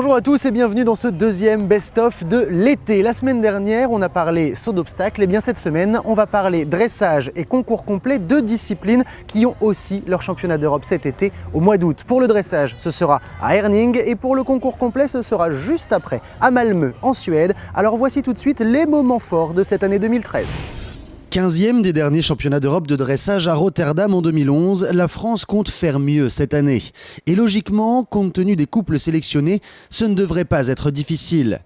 Bonjour à tous et bienvenue dans ce deuxième best-of de l'été. La semaine dernière, on a parlé saut d'obstacles. Et bien cette semaine, on va parler dressage et concours complet, deux disciplines qui ont aussi leur championnat d'Europe cet été au mois d'août. Pour le dressage, ce sera à Herning et pour le concours complet, ce sera juste après à Malmö en Suède. Alors voici tout de suite les moments forts de cette année 2013. 15e des derniers championnats d'Europe de dressage à Rotterdam en 2011, la France compte faire mieux cette année. Et logiquement, compte tenu des couples sélectionnés, ce ne devrait pas être difficile.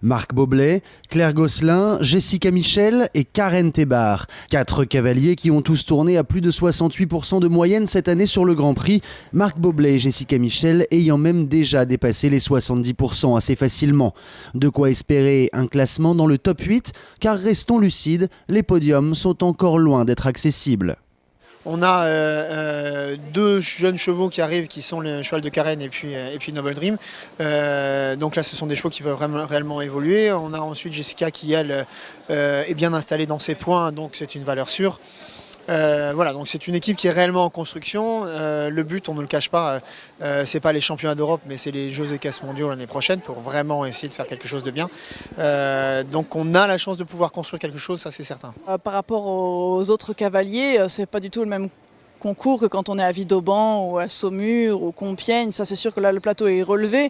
Marc Boblet, Claire Gosselin, Jessica Michel et Karen Tebar. 4 cavaliers qui ont tous tourné à plus de 68% de moyenne cette année sur le Grand Prix. Marc Boblet et Jessica Michel ayant même déjà dépassé les 70% assez facilement. De quoi espérer un classement dans le top 8, car restons lucides, les podiums sont encore loin d'être accessibles. On a deux jeunes chevaux qui arrivent, qui sont le cheval de Karen et puis Noble Dream. Donc là, ce sont des chevaux qui peuvent réellement évoluer. On a ensuite Jessica qui, elle, est bien installée dans ses points, donc c'est une valeur sûre. Voilà, donc c'est une équipe qui est réellement en construction. Le but, on ne le cache pas, c'est pas les championnats d'Europe, mais c'est les Jeux équestres mondiaux l'année prochaine pour vraiment essayer de faire quelque chose de bien. Donc on a la chance de pouvoir construire quelque chose, ça c'est certain. Par rapport aux autres cavaliers, c'est pas du tout le même concours que quand on est à Villeurbanne ou à Saumur ou Compiègne. Ça c'est sûr que là le plateau est relevé.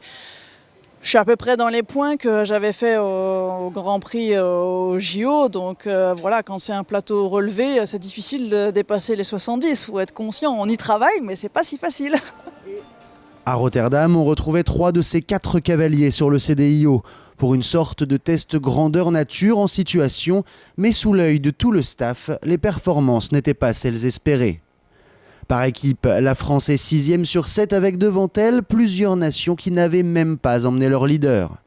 Je suis à peu près dans les points que j'avais fait au Grand Prix au JO, donc voilà, quand c'est un plateau relevé, c'est difficile de dépasser les 70, il faut être conscient, on y travaille, mais c'est pas si facile. À Rotterdam, on retrouvait 3 de ces 4 cavaliers sur le CDIO, pour une sorte de test grandeur nature en situation, mais sous l'œil de tout le staff, les performances n'étaient pas celles espérées. Par équipe, la France est 6e sur 7 avec devant elle plusieurs nations qui n'avaient même pas emmené leur leader.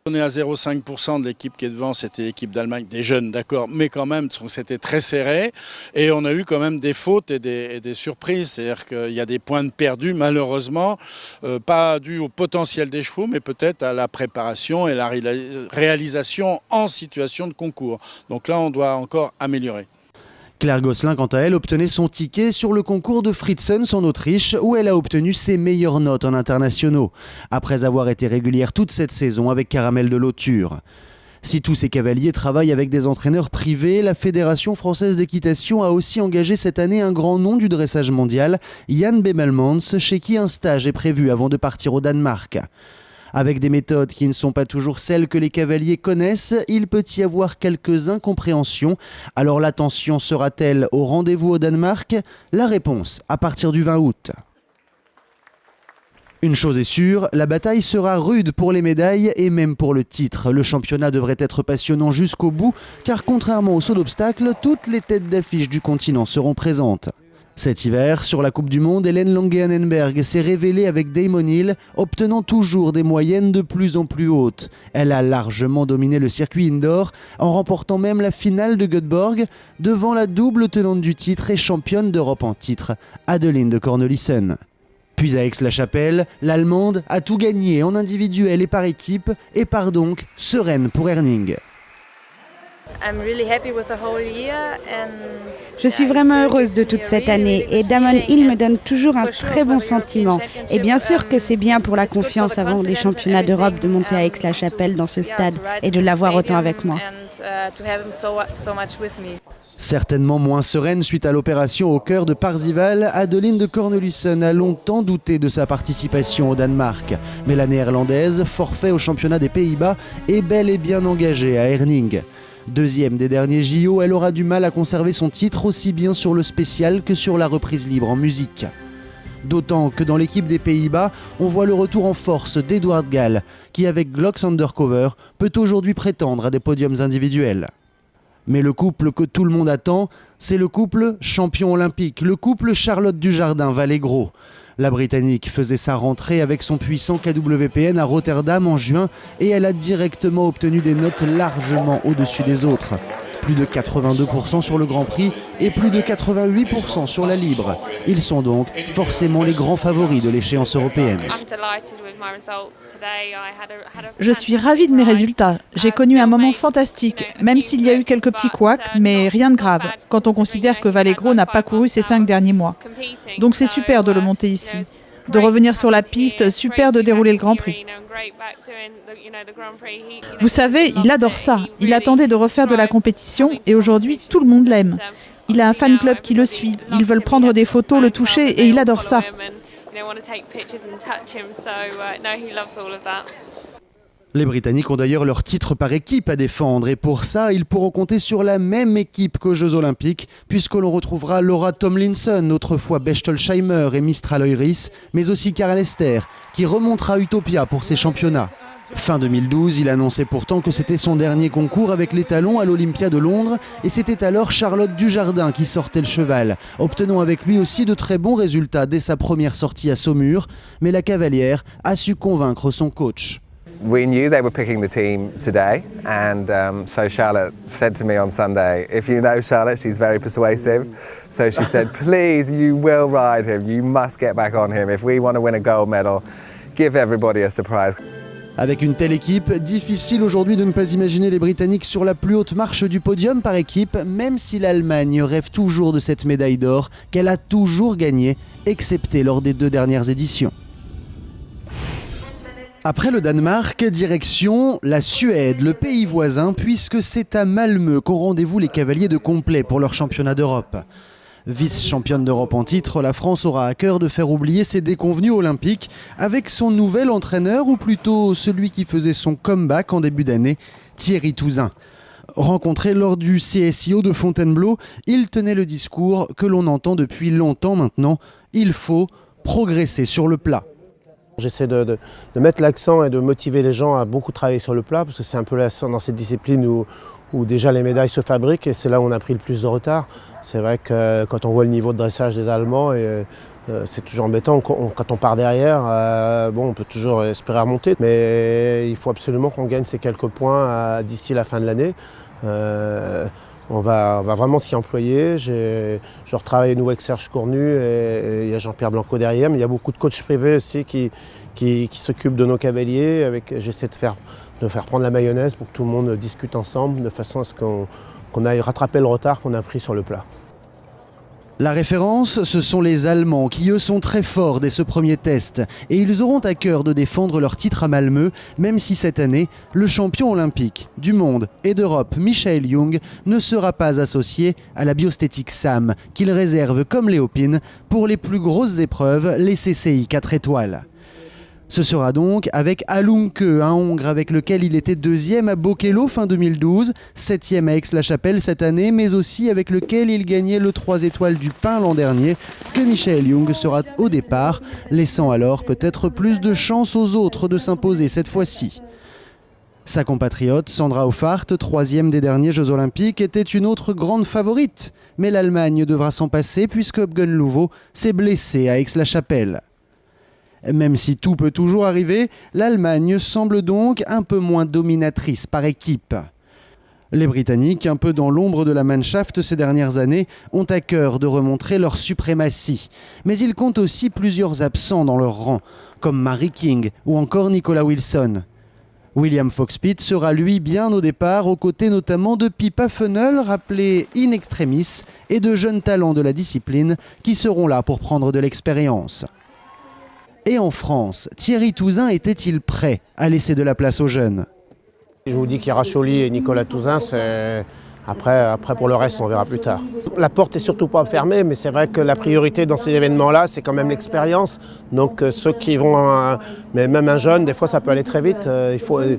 On est à 0,5% de l'équipe qui est devant, c'était l'équipe d'Allemagne, des jeunes d'accord, mais quand même c'était très serré et on a eu quand même des fautes et des surprises, c'est-à-dire qu'il y a des points de perdus malheureusement, pas dû au potentiel des chevaux, mais peut-être à la préparation et la réalisation en situation de concours. Donc là on doit encore améliorer. Claire Gosselin, quant à elle, obtenait son ticket sur le concours de Fritzens en Autriche, où elle a obtenu ses meilleures notes en internationaux, après avoir été régulière toute cette saison avec Caramel de Lauture. Si tous ces cavaliers travaillent avec des entraîneurs privés, la Fédération française d'équitation a aussi engagé cette année un grand nom du dressage mondial, Jan Bemelmans, chez qui un stage est prévu avant de partir au Danemark. Avec des méthodes qui ne sont pas toujours celles que les cavaliers connaissent, il peut y avoir quelques incompréhensions. Alors l'attention sera-t-elle au rendez-vous au Danemark? La réponse à partir du 20 août. Une chose est sûre, la bataille sera rude pour les médailles et même pour le titre. Le championnat devrait être passionnant jusqu'au bout, car contrairement au saut d'obstacles, toutes les têtes d'affiche du continent seront présentes. Cet hiver, sur la Coupe du Monde, Hélène Lange-Annenberg s'est révélée avec Damon Hill, obtenant toujours des moyennes de plus en plus hautes. Elle a largement dominé le circuit indoor, en remportant même la finale de Göteborg, devant la double tenante du titre et championne d'Europe en titre, Adeline de Cornelissen. Puis à Aix-la-Chapelle, l'Allemande a tout gagné en individuel et par équipe, et part donc sereine pour Herning. Je suis vraiment heureuse de toute cette année et Damon Hill me donne toujours un très bon sentiment. Et bien sûr que c'est bien pour la confiance avant les championnats d'Europe de monter à Aix-la-Chapelle dans ce stade et de l'avoir autant avec moi. Certainement moins sereine suite à l'opération au cœur de Parzival, Adeline de Cornelissen a longtemps douté de sa participation au Danemark. Mais la néerlandaise, forfait au championnat des Pays-Bas, est bel et bien engagée à Herning. Deuxième des derniers JO, elle aura du mal à conserver son titre aussi bien sur le spécial que sur la reprise libre en musique. D'autant que dans l'équipe des Pays-Bas, on voit le retour en force d'Edward Gal, qui avec Glocks Undercover peut aujourd'hui prétendre à des podiums individuels. Mais le couple que tout le monde attend, c'est le couple champion olympique, le couple Charlotte Dujardin-Vallegros. La Britannique faisait sa rentrée avec son puissant KWPN à Rotterdam en juin et elle a directement obtenu des notes largement au-dessus des autres. Plus de 82% sur le Grand Prix et plus de 88% sur la libre. Ils sont donc forcément les grands favoris de l'échéance européenne. Je suis ravie de mes résultats. J'ai connu un moment fantastique, même s'il y a eu quelques petits couacs, mais rien de grave, quand on considère que Vallegros n'a pas couru ces 5 derniers mois. Donc c'est super de le monter ici. de revenir sur la piste, super de dérouler le Grand Prix. Vous savez, il adore ça. Il attendait de refaire de la compétition et aujourd'hui, tout le monde l'aime. Il a un fan club qui le suit. Ils veulent prendre des photos, le toucher et il adore ça. Les Britanniques ont d'ailleurs leur titre par équipe à défendre et pour ça, ils pourront compter sur la même équipe qu'aux Jeux Olympiques puisque l'on retrouvera Laura Tomlinson, autrefois Bechtolsheimer et Mistral Oiris, mais aussi Karl Ester qui remontera à Utopia pour ses championnats. Fin 2012, il annonçait pourtant que c'était son dernier concours avec les talons à l'Olympia de Londres et c'était alors Charlotte Dujardin qui sortait le cheval, obtenant avec lui aussi de très bons résultats dès sa première sortie à Saumur, mais la cavalière a su convaincre son coach. We knew they were picking the team today, and so Charlotte said to me on Sunday, if you know Charlotte, she's very persuasive, so she said, please, you will ride him, you must get back on him. If we want to win a gold medal, give everybody a surprise. Avec une telle équipe, difficile aujourd'hui de ne pas imaginer les Britanniques sur la plus haute marche du podium par équipe, même si l'Allemagne rêve toujours de cette médaille d'or qu'elle a toujours gagnée, excepté lors des 2 dernières éditions. Après le Danemark, direction la Suède, le pays voisin, puisque c'est à Malmö qu'ont rendez-vous les cavaliers de complet pour leur championnat d'Europe. Vice-championne d'Europe en titre, la France aura à cœur de faire oublier ses déconvenues olympiques avec son nouvel entraîneur, ou plutôt celui qui faisait son comeback en début d'année, Thierry Touzin. Rencontré lors du CSIO de Fontainebleau, il tenait le discours que l'on entend depuis longtemps maintenant, il faut progresser sur le plat. J'essaie de mettre l'accent et de motiver les gens à beaucoup travailler sur le plat parce que c'est un peu dans cette discipline où déjà les médailles se fabriquent et c'est là où on a pris le plus de retard. C'est vrai que quand on voit le niveau de dressage des Allemands, c'est toujours embêtant. Quand on part derrière, on peut toujours espérer remonter, mais il faut absolument qu'on gagne ces quelques points d'ici la fin de l'année. On va vraiment s'y employer. Je retravaille à nouveau avec Serge Cournu et il y a Jean-Pierre Blanco derrière, mais il y a beaucoup de coachs privés aussi qui s'occupent de nos cavaliers. J'essaie de faire prendre la mayonnaise pour que tout le monde discute ensemble de façon à ce qu'on aille rattraper le retard qu'on a pris sur le plat. La référence, ce sont les Allemands qui eux sont très forts dès ce premier test et ils auront à cœur de défendre leur titre à Malmö, même si cette année, le champion olympique du monde et d'Europe, Michael Jung, ne sera pas associé à la biostétique SAM qu'il réserve comme Léopine pour les plus grosses épreuves, les CCI 4 étoiles. Ce sera donc avec Alunke, un Hongre avec lequel il était 2e à Bokello fin 2012, 7e à Aix-la-Chapelle cette année, mais aussi avec lequel il gagnait le 3 étoiles du Pin l'an dernier, que Michael Jung sera au départ, laissant alors peut-être plus de chance aux autres de s'imposer cette fois-ci. Sa compatriote Sandra Auffart, 3e des derniers Jeux Olympiques, était une autre grande favorite, mais l'Allemagne devra s'en passer puisque Hopgen Louveau s'est blessé à Aix-la-Chapelle. Même si tout peut toujours arriver, l'Allemagne semble donc un peu moins dominatrice par équipe. Les Britanniques, un peu dans l'ombre de la Mannschaft ces dernières années, ont à cœur de remontrer leur suprématie. Mais ils comptent aussi plusieurs absents dans leur rang, comme Mary King ou encore Nicola Wilson. William Fox-Pitt sera lui bien au départ, aux côtés notamment de Pippa Funnell, rappelé in extremis, et de jeunes talents de la discipline qui seront là pour prendre de l'expérience. Et en France, Thierry Touzin était-il prêt à laisser de la place aux jeunes ? Je vous dis qu'il y aura Choly et Nicolas Touzin, après pour le reste on verra plus tard. La porte est surtout pas fermée, mais c'est vrai que la priorité dans ces événements-là, c'est quand même l'expérience. Donc ceux qui vont, mais même un jeune, des fois ça peut aller très vite. Il faut et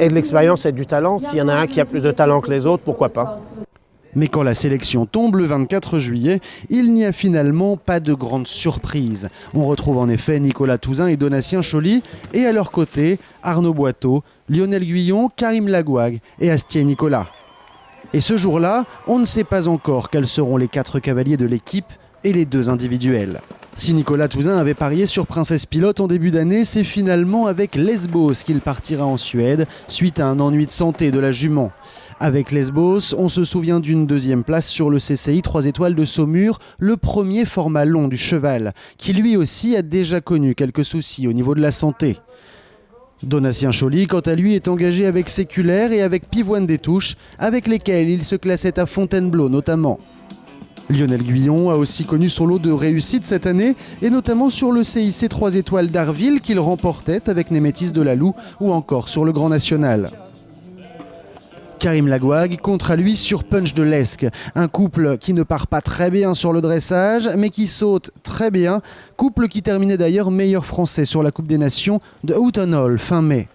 de l'expérience et du talent. S'il y en a un qui a plus de talent que les autres, pourquoi pas ? Mais quand la sélection tombe le 24 juillet, il n'y a finalement pas de grande surprise. On retrouve en effet Nicolas Touzin et Donatien Choly, et à leur côté, Arnaud Boiteau, Lionel Guyon, Karim Lagouag et Astier Nicolas. Et ce jour-là, on ne sait pas encore quels seront les 4 cavaliers de l'équipe et les 2 individuels. Si Nicolas Touzin avait parié sur Princesse Pilote en début d'année, c'est finalement avec Lesbos qu'il partira en Suède, suite à un ennui de santé de la jument. Avec Lesbos, on se souvient d'une 2e place sur le CCI 3 étoiles de Saumur, le premier format long du cheval, qui lui aussi a déjà connu quelques soucis au niveau de la santé. Donatien Choly, quant à lui, est engagé avec Séculaire et avec Pivoine des Touches, avec lesquels il se classait à Fontainebleau notamment. Lionel Guyon a aussi connu son lot de réussites cette année, et notamment sur le CIC 3 étoiles d'Arville qu'il remportait avec Némétis de la Loue ou encore sur le Grand National. Karim Lagouag compte à lui sur Punch de l'Esque, un couple qui ne part pas très bien sur le dressage mais qui saute très bien, couple qui terminait d'ailleurs meilleur français sur la Coupe des Nations de Houghton Hall fin mai.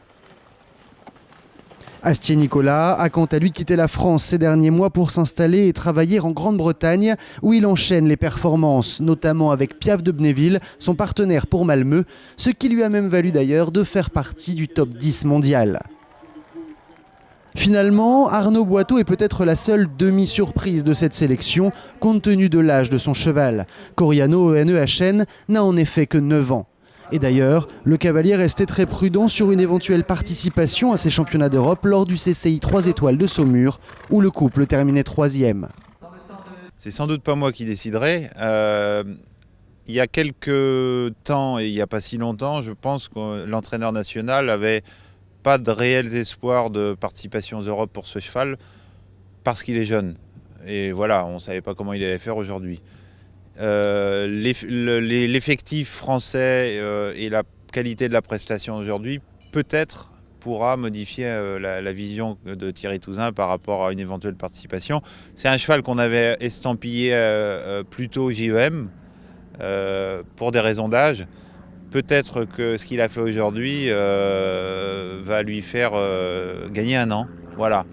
Astier Nicolas a quant à lui quitté la France ces derniers mois pour s'installer et travailler en Grande-Bretagne où il enchaîne les performances, notamment avec Piaf de Bnéville, son partenaire pour Malmö, ce qui lui a même valu d'ailleurs de faire partie du top 10 mondial. Finalement, Arnaud Boitteau est peut-être la seule demi-surprise de cette sélection, compte tenu de l'âge de son cheval. Coriano ENEHN n'a en effet que 9 ans. Et d'ailleurs, le cavalier restait très prudent sur une éventuelle participation à ces championnats d'Europe lors du CCI 3 étoiles de Saumur, où le couple terminait 3e. C'est sans doute pas moi qui déciderai. Il y a quelques temps, et il n'y a pas si longtemps, je pense que l'entraîneur national avait pas de réels espoirs de participation aux Europes pour ce cheval parce qu'il est jeune. Et voilà, on ne savait pas comment il allait faire aujourd'hui. L'effectif français et la qualité de la prestation aujourd'hui peut-être pourra modifier la vision de Thierry Touzin par rapport à une éventuelle participation. C'est un cheval qu'on avait estampillé plutôt JEM pour des raisons d'âge. Peut-être que ce qu'il a fait aujourd'hui va lui faire gagner 1 an. Voilà.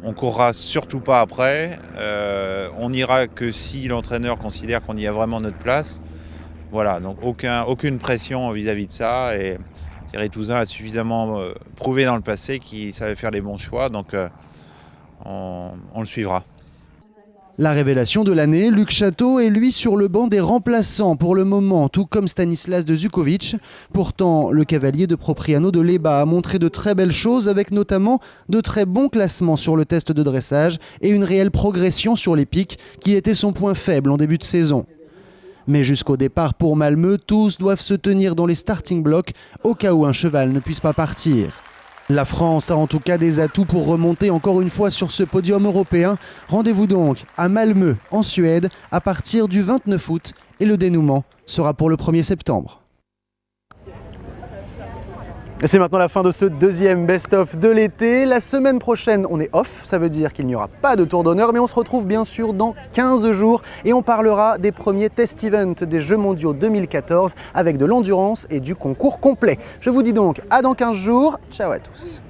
On courra surtout pas après. On n'ira que si l'entraîneur considère qu'on y a vraiment notre place. Voilà, donc aucune pression vis-à-vis de ça. Et Thierry Touzin a suffisamment prouvé dans le passé qu'il savait faire les bons choix. Donc on le suivra. La révélation de l'année, Luc Château est lui sur le banc des remplaçants pour le moment, tout comme Stanislas de Zukovic. Pourtant, le cavalier de Propriano de Leba a montré de très belles choses avec notamment de très bons classements sur le test de dressage et une réelle progression sur les pics qui était son point faible en début de saison. Mais jusqu'au départ pour Malmö, tous doivent se tenir dans les starting blocks au cas où un cheval ne puisse pas partir. La France a en tout cas des atouts pour remonter encore une fois sur ce podium européen. Rendez-vous donc à Malmö, en Suède, à partir du 29 août et le dénouement sera pour le 1er septembre. C'est maintenant la fin de ce deuxième best-of de l'été. La semaine prochaine, on est off, ça veut dire qu'il n'y aura pas de tour d'honneur, mais on se retrouve bien sûr dans 15 jours et on parlera des premiers test events des Jeux mondiaux 2014 avec de l'endurance et du concours complet. Je vous dis donc à dans 15 jours, ciao à tous.